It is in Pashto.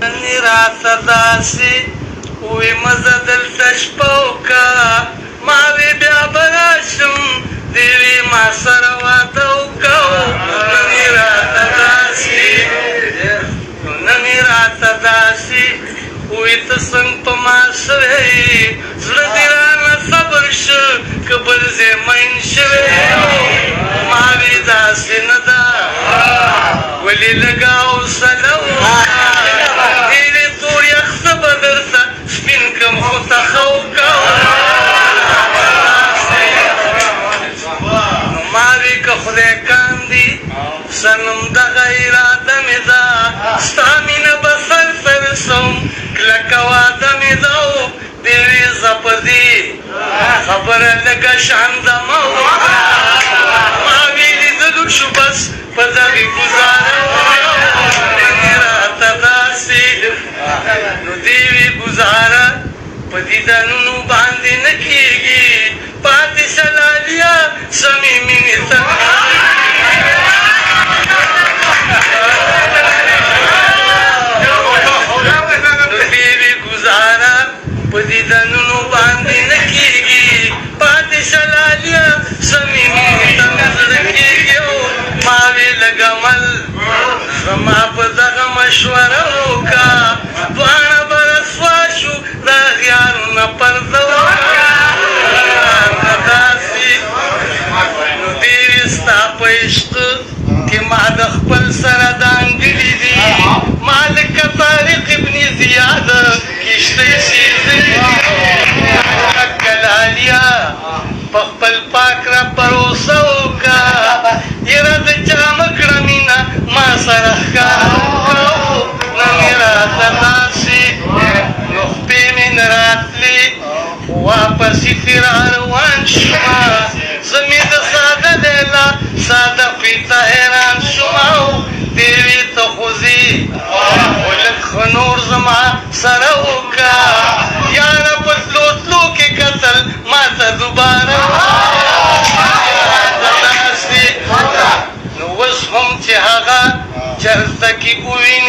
نني راته داسې وې مزه دلته شپه وکړه ما وې بیا به راشم دې وې ما سره واده وکړو نني راته داسې وې ته څنګ په ما شوی زړه دې رانه صبر شه که بل ځای مین شوی ما وې داسې نه ده ولې لږه حوصله وکړه ډېرې تور یخ څه به درته سپین کړم خو تخه وکړه نو ما وې که خدای کاندي صنم دغه اراده مې ده ستا مینه به سر سر سم کلکه واده مې ده دې وې زه په دې خبره لږه شانده مه وکړه ما وې لیدلو شو بس په دغې ګزاره ننې راته داسې نو دې وې ګزاره په دیدنونو باندې نه کېږي پاتې شه لالیا سمې مینې ته په دیدنونو باندې نه کېږي پاتې شه لالیا سمې مینې ته مې زړه کېږي ما وې لږ عمل زما په دغه مشوره وکړه دواړه به رسوا شو د اغیارونه پرده وکړه داسې نو دې وې ستا په عشق کې ما د خپل سره دانګلي دي ما لکه طارق ابن زیاد کشتۍ سیزلي دي لالیا په خپل پاک را پروسه وکړه یره د چا مه کړه مینه ما سره ښکاره وکړه ننې راته داسې نو خپې مې نه راتلې واپسې فرا روان شومه زه مې د ساده لیلا ساده پیته حیران شومه دې وې ته خو ځې خو لږ ښه نور زما سره وکړه یاره په تلو تلو کې کتل ما ته دوباره نو اوس هم چې هغه چرته کې ووینم